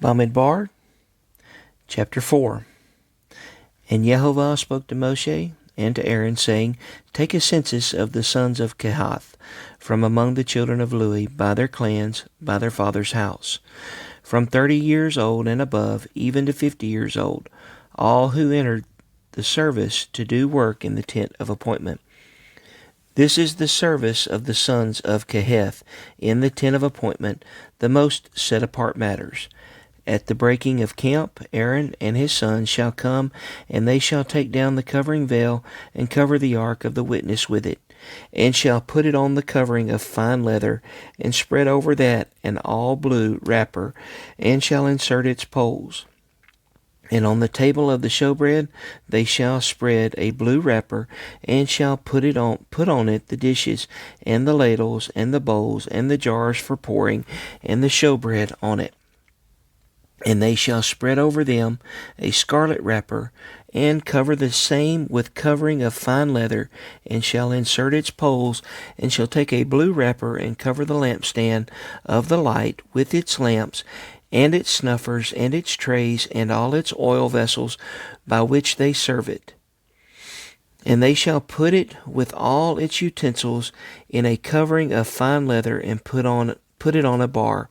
Bamidbar, chapter 4. And Jehovah spoke to Moshe and to Aaron, saying, Take a census of the sons of Kehath from among the children of Levi by their clans, by their father's house, from 30 years old and above, even to 50 years old, all who entered the service to do work in the tent of appointment. This is the service of the sons of Kehath in the tent of appointment, the most set apart matters. At the breaking of camp, Aaron and his sons shall come, and they shall take down the covering veil, and cover the ark of the witness with it, and shall put it on the covering of fine leather, and spread over that an all blue wrapper, and shall insert its poles. And on the table of the showbread they shall spread a blue wrapper, and shall put on it the dishes, and the ladles, and the bowls, and the jars for pouring, and the showbread on it. And they shall spread over them a scarlet wrapper, and cover the same with covering of fine leather, and shall insert its poles, and shall take a blue wrapper, and cover the lampstand of the light with its lamps, and its snuffers, and its trays, and all its oil vessels by which they serve it. And they shall put it with all its utensils in a covering of fine leather, and put it on a bar.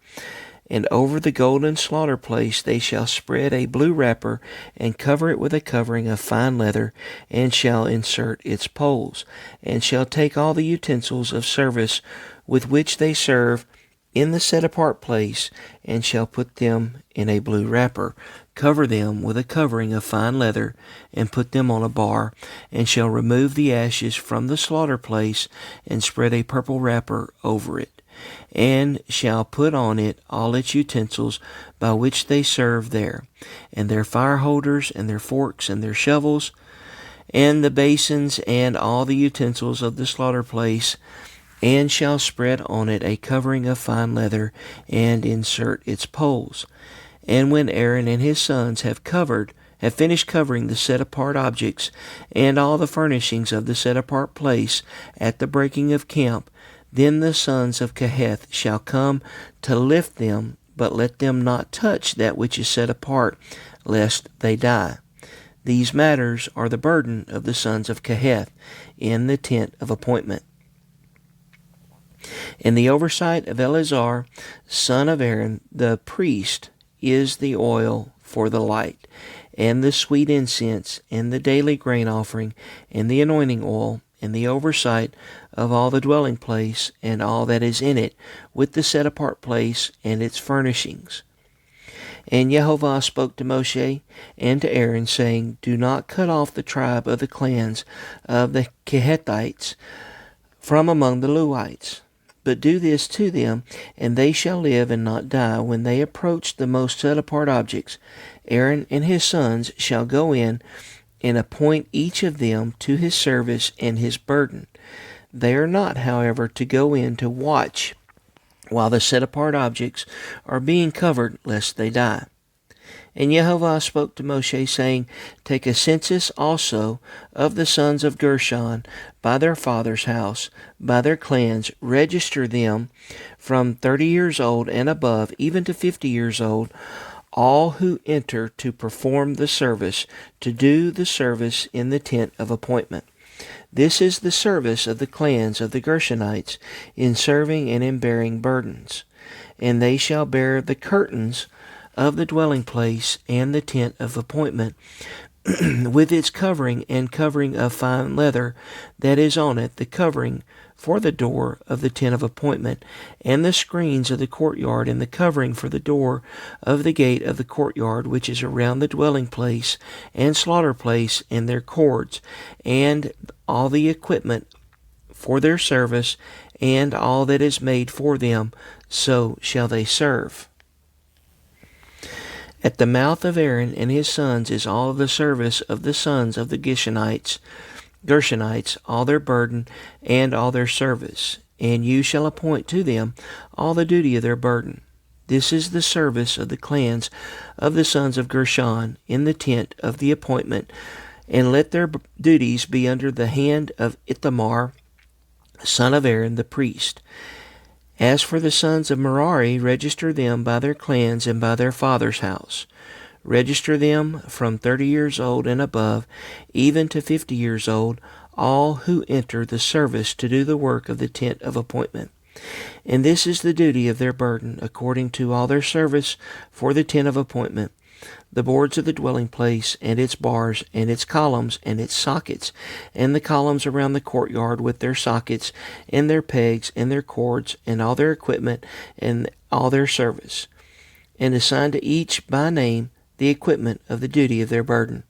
And over the golden slaughter place they shall spread a blue wrapper, and cover it with a covering of fine leather, and shall insert its poles, and shall take all the utensils of service with which they serve in the set apart place, and shall put them in a blue wrapper, cover them with a covering of fine leather, and put them on a bar, and shall remove the ashes from the slaughter place, and spread a purple wrapper over it, and shall put on it all its utensils by which they serve there, and their fire holders, and their forks, and their shovels, and the basins, and all the utensils of the slaughter place, and shall spread on it a covering of fine leather, and insert its poles. And when Aaron and his sons have finished covering the set-apart objects, and all the furnishings of the set-apart place at the breaking of camp, then the sons of Kehath shall come to lift them, but let them not touch that which is set apart, lest they die. These matters are the burden of the sons of Kehath in the tent of appointment. In the oversight of Eleazar, son of Aaron, the priest, is the oil for the light, and the sweet incense, and the daily grain offering, and the anointing oil, and the oversight of all the dwelling place, and all that is in it, with the set-apart place and its furnishings. And Jehovah spoke to Moshe and to Aaron, saying, Do not cut off the tribe of the clans of the Kehathites from among the Levites, but do this to them, and they shall live and not die. When they approach the most set-apart objects, Aaron and his sons shall go in, and appoint each of them to his service and his burden. They are not, however, to go in to watch while the set-apart objects are being covered, lest they die. And Jehovah spoke to Moshe, saying, Take a census also of the sons of Gershon by their father's house, by their clans. Register them from 30 years old and above, even to 50 years old, all who enter to perform the service, to do the service in the tent of appointment. This is the service of the clans of the Gershonites in serving and in bearing burdens. And they shall bear the curtains of the dwelling place and the tent of appointment, with its covering and covering of fine leather that is on it, the covering for the door of the tent of appointment, and the screens of the courtyard, and the covering for the door of the gate of the courtyard, which is around the dwelling place and slaughter place, and their cords, and all the equipment for their service, and all that is made for them, so shall they serve. At the mouth of Aaron and his sons is all the service of the sons of the Gershonites, all their burden and all their service, and you shall appoint to them all the duty of their burden. This is the service of the clans of the sons of Gershon in the tent of the appointment, and let their duties be under the hand of Ithamar, son of Aaron the priest. As for the sons of Merari, register them by their clans and by their father's house. Register them from 30 years old and above, even to 50 years old, all who enter the service to do the work of the tent of appointment. And this is the duty of their burden, according to all their service for the tent of appointment: the boards of the dwelling place, and its bars, and its columns, and its sockets, and the columns around the courtyard with their sockets, and their pegs, and their cords, and all their equipment, and all their service. And assign to each by name the equipment of the duty of their burden.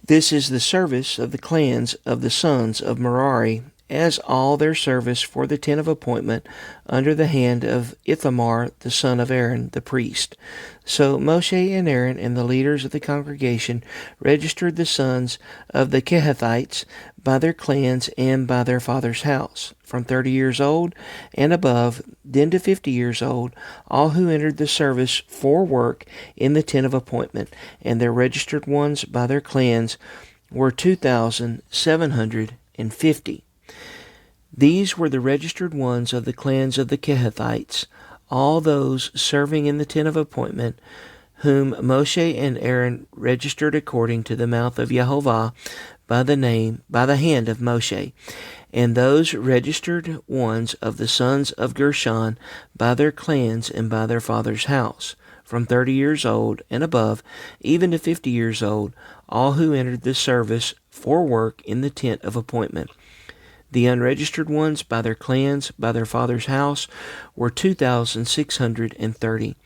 This is the service of the clans of the sons of Merari, as all their service for the tent of appointment, under the hand of Ithamar the son of Aaron the priest. So Moshe and Aaron and the leaders of the congregation registered the sons of the Kehathites by their clans and by their father's house, from 30 years old and above, then to 50 years old, all who entered the service for work in the tent of appointment, and their registered ones by their clans were 2,750. These were the registered ones of the clans of the Kehathites, all those serving in the tent of appointment, whom Moshe and Aaron registered according to the mouth of Yehovah by the hand of Moshe. And those registered ones of the sons of Gershon by their clans and by their father's house, from 30 years old and above, even to 50 years old, all who entered the service for work in the tent of appointment. The unregistered ones by their clans, by their father's house, were 2,630.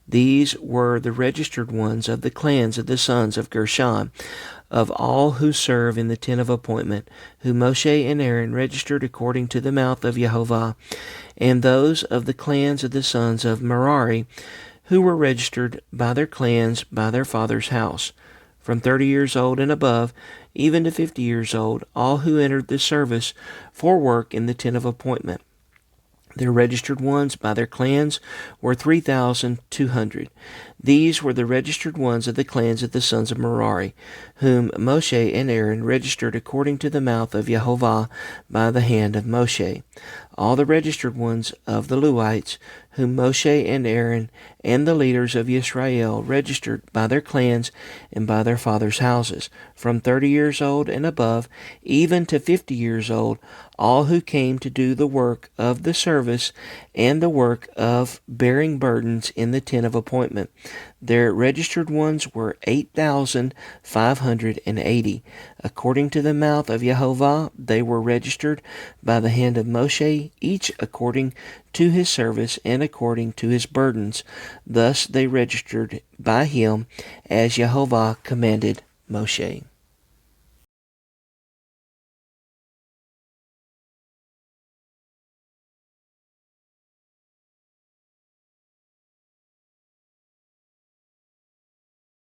These were the registered ones of the clans of the sons of Gershon, of all who serve in the tent of appointment, who Moshe and Aaron registered according to the mouth of Yehovah, and those of the clans of the sons of Merari, who were registered by their clans, by their father's house, from 30 years old and above, even to 50 years old, all who entered the service for work in the tent of appointment. Their registered ones by their clans were 3,200. These were the registered ones of the clans of the sons of Merari, whom Moshe and Aaron registered according to the mouth of Yehovah by the hand of Moshe. All the registered ones of the Levites, whom Moshe and Aaron and the leaders of Israel registered by their clans and by their fathers' houses, from 30 years old and above, even to 50 years old, all who came to do the work of the service and the work of bearing burdens in the tent of appointment. Their registered ones were 8,580. According to the mouth of Yehovah, they were registered by the hand of Moshe, each according to his service and according to his burdens. Thus they registered by him as Yehovah commanded Moshe.